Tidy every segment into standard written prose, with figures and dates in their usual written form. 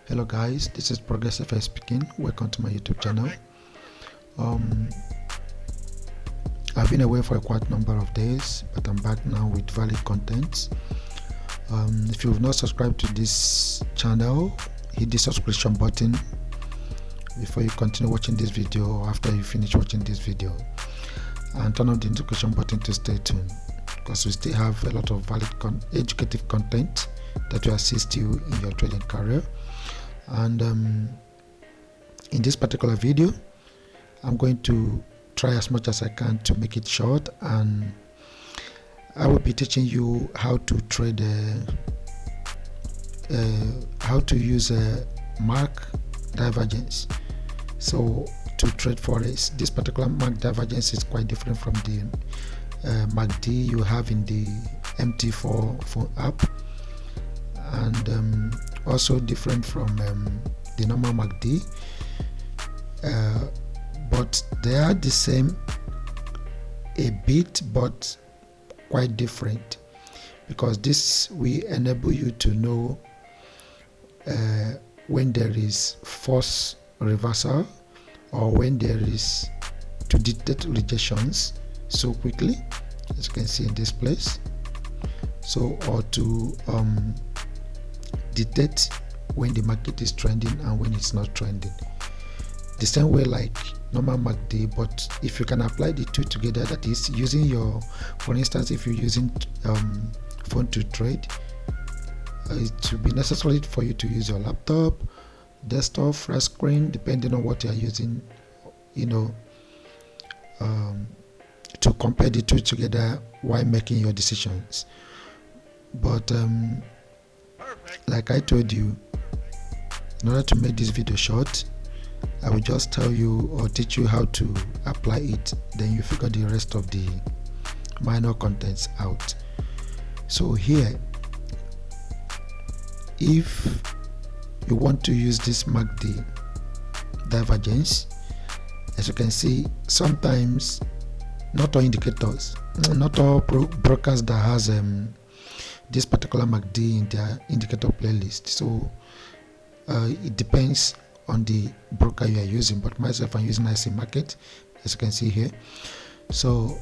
Hello guys, this is Progressive speaking. Welcome to my YouTube channel. I've been away for a quite number of days, but I'm back now with valid content. If you've not subscribed to this channel, hit the subscription button before you continue watching this video or after you finish watching this video, and turn on the notification button to stay tuned, because we still have a lot of valid educative content that will assist you in your trading career. And in this particular video, I'm going to try as much as I can to make it short, and I will be teaching you how to trade how to use a mark divergence. So to trade forex, this particular mark divergence is quite different from the MACD you have in the MT4 phone app, and also different from the normal MACD, but they are the same a bit, but quite different, because this will enable you to know when there is false reversal or when there is to detect rejections so quickly, as you can see in this place. So, or to detect when the market is trending and when it's not trending, the same way like normal MACD. But if you can apply the two together, that is using your, for instance, if you're using phone to trade, it will be necessary for you to use your laptop, desktop, flat screen, depending on what you are using, to compare the two together while making your decisions. But like I told you, in order to make this video short, I will just tell you or teach you how to apply it, then you figure the rest of the minor contents out. So here, if you want to use this MACD divergence, as you can see, sometimes not all indicators, not all brokers that has this particular MACD in their indicator playlist. So it depends on the broker you are using, but myself, I'm using IC Market, as you can see here. So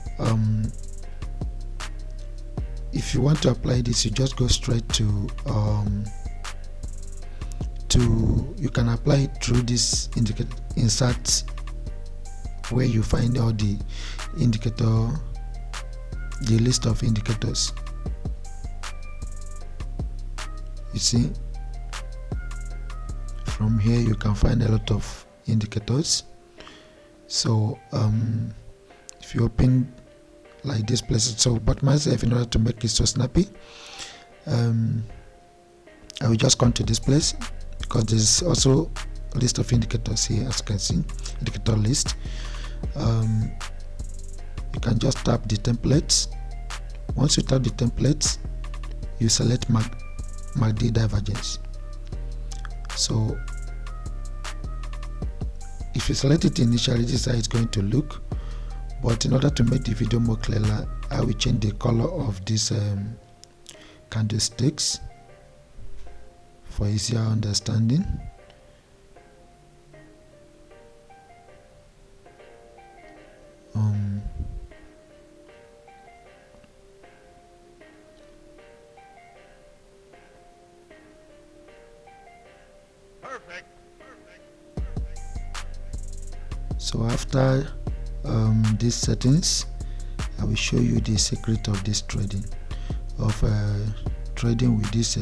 if you want to apply this, you just go straight to you can apply it through this insert, where you find all the list of indicators. You see, from here you can find a lot of indicators. So if you open like this place, so but myself, in order to make it so snappy, I will just come to this place, because there's also a list of indicators here, as you can see, indicator list. You can just tap the templates. Once you tap the templates, you select MACD divergence. So if you select it initially, this is how it's going to look, but in order to make the video more clearer, I will change the color of these candlesticks for easier understanding. So after these settings, I will show you the secret of this trading, trading with this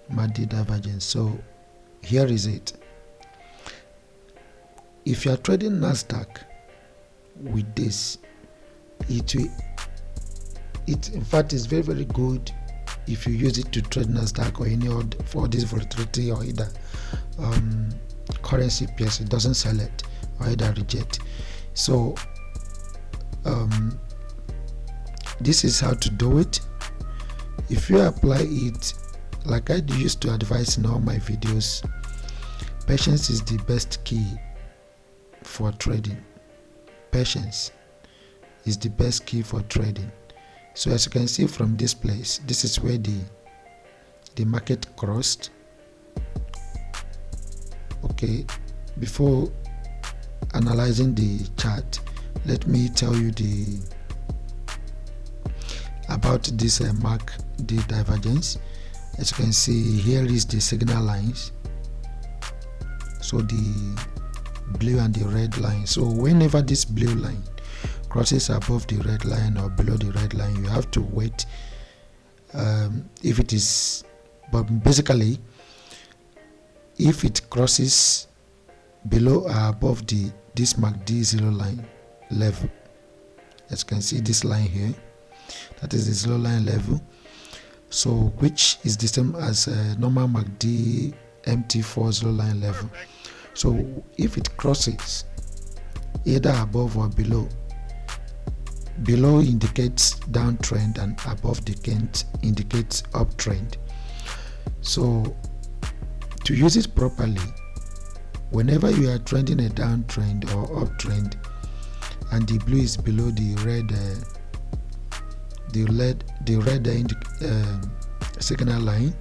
MACD divergence. So here is it. If you are trading Nasdaq with this, in fact, is very, very good if you use it to trade Nasdaq or any other for this volatility, or either currency pairs. It doesn't sell it or either reject. So this is how to do it. If you apply it Like I used to advise in all my videos, patience is the best key for trading. Patience is the best key for trading. So as you can see from this place, this is where the market crossed. Okay, before analyzing the chart, let me tell you about this MACD divergence. As you can see, here is the signal lines, so the blue and the red line. So whenever this blue line crosses above the red line or below the red line, you have to wait. If it is, but basically if it crosses below or above this MACD 0 line level, as you can see this line here, that is the 0 line level, so which is the same as normal MACD MT4 0 line level. So if it crosses either above or below indicates downtrend and above indicates uptrend. So to use it properly, whenever you are trending a downtrend or uptrend and the blue is below the red signal line,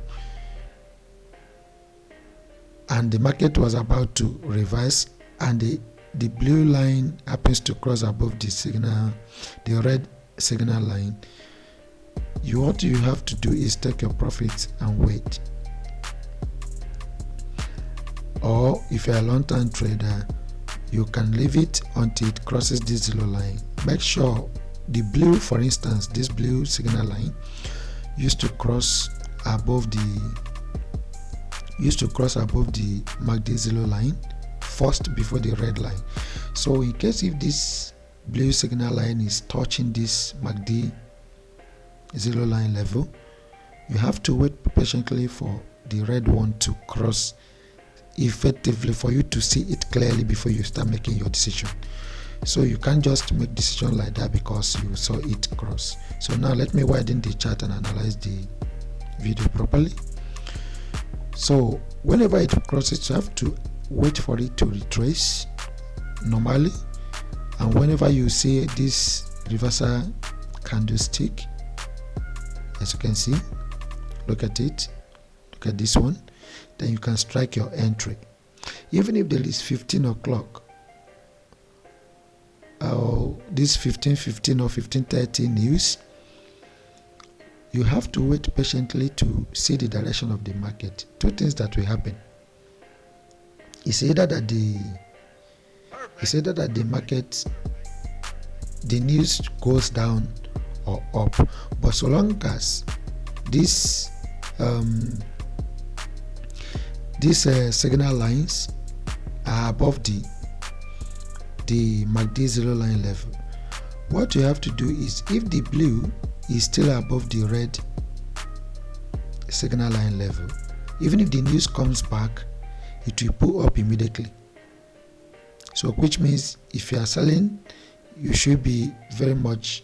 and the market was about to reverse and the blue line happens to cross above the red signal line, what you have to do is take your profits and wait. Or if you're a long-term trader, you can leave it until it crosses this 0 line. Make sure the blue, for instance, this blue signal line used to cross above the MACD 0 line first before the red line. So in case if this blue signal line is touching this MACD 0 line level, you have to wait patiently for the red one to cross effectively for you to see it clearly before you start making your decision. So you can't just make decision like that because you saw it cross. So now let me widen the chart and analyze the video properly. So whenever it crosses, you have to wait for it to retrace normally, and whenever you see this reversal candlestick, as you can see, look at it, look at this one, then you can strike your entry. Even if there is 15 o'clock or this 15:15 or 15:30 news, you have to wait patiently to see the direction of the market. Two things that will happen. It's either that the market, the news goes down or up, but so long as this signal lines are above the MACD 0 line level, what you have to do is, if the blue is still above the red signal line level, even if the news comes back, it will pull up immediately. So which means if you are selling, you should be very much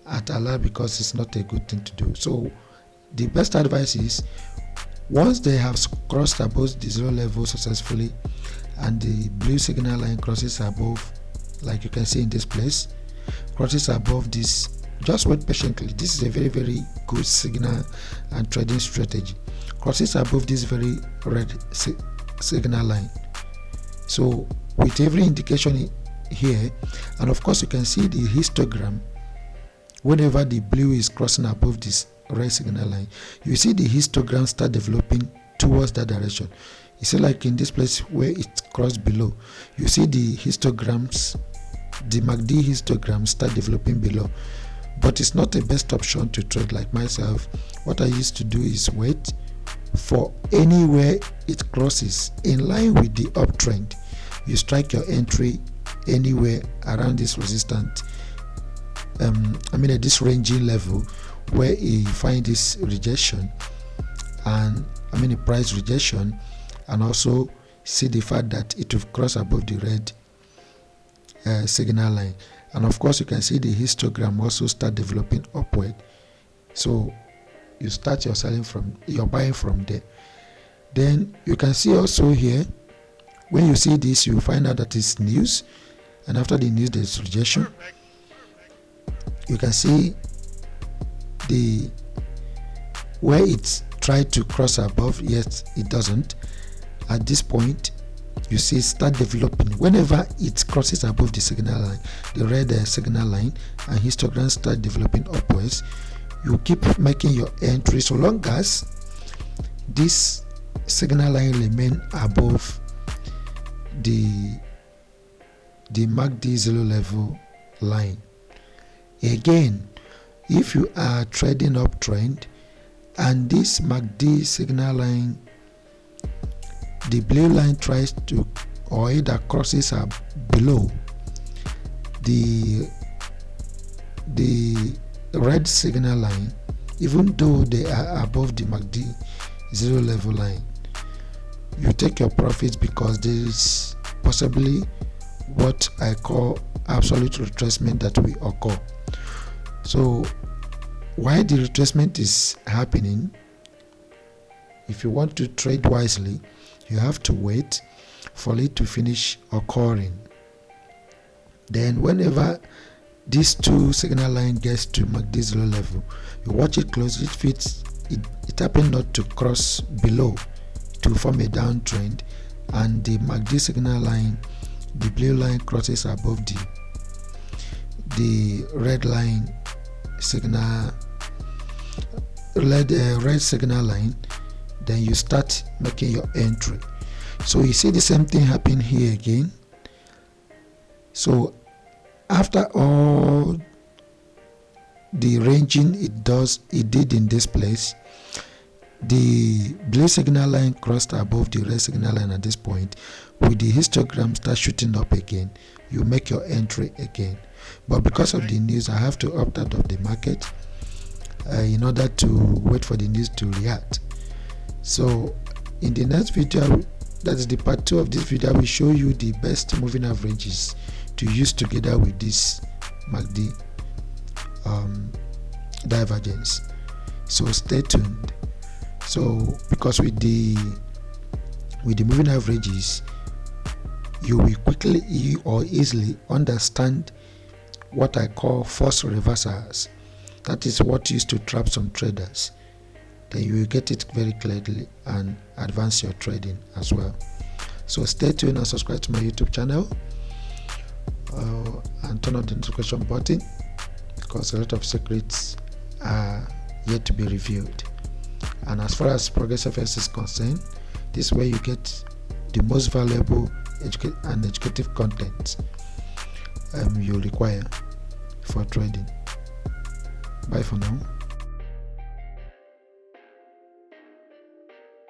at alert because it's not a good thing to do. So the best advice is, once they have crossed above the 0 level successfully and the blue signal line crosses above, like you can see in this place, crosses above this, just wait patiently. This is a very, very good signal and trading strategy. Crosses above this very red signal line. So with every indication here, and of course you can see the histogram, whenever the blue is crossing above this red signal line, you see the histogram start developing towards that direction. You see, like in this place where it crossed below, you see the histograms, the MACD histograms start developing below. But it's not the best option to trade. Like myself, what I used to do is wait for anywhere it crosses in line with the uptrend. You strike your entry anywhere around this resistance, this ranging level, where you find this rejection, and a price rejection, and also see the fact that it will cross above the red signal line. And of course you can see the histogram also start developing upward. So you start your selling from your buying from there. Then you can see also here, when you see this, you find out that it's news, and after the news there's rejection. You can see the where it's tried to cross above, yet it doesn't. At this point, you see start developing. Whenever it crosses above the signal line, the red signal line, and histogram start developing upwards, you keep making your entry so long as this signal line remain above the MACD 0 level line. Again, if you are trading uptrend and this MACD signal line, the blue line tries to, or either crosses up below the red signal line, even though they are above the MACD 0 level line, you take your profits, because there is possibly what I call absolute retracement that will occur. So while the retracement is happening, if you want to trade wisely, you have to wait for it to finish occurring. Then whenever these two signal line gets to MACD 0 level, you watch it closely. If it happen not to cross below, to form a downtrend, and the MACD signal line, the blue line, crosses above the red line signal, red signal line, then you start making your entry. So you see the same thing happen here again. So after all the ranging it did in this place, the blue signal line crossed above the red signal line at this point. With the histogram start shooting up again, you make your entry again. But because of the news, I have to opt out of the market in order to wait for the news to react. So in the next video, that is the part 2 of this video, I will show you the best moving averages to use together with this MACD divergence. So stay tuned. So because with the moving averages, you will quickly or easily understand what I call false reversals. That is what used to trap some traders. Then you will get it very clearly and advance your trading as well. So stay tuned and subscribe to my YouTube channel, and turn on the notification button, because a lot of secrets are yet to be revealed. And as far as Progressive FX is concerned, this is where you get the most valuable and educative content you require for trading. Bye for now.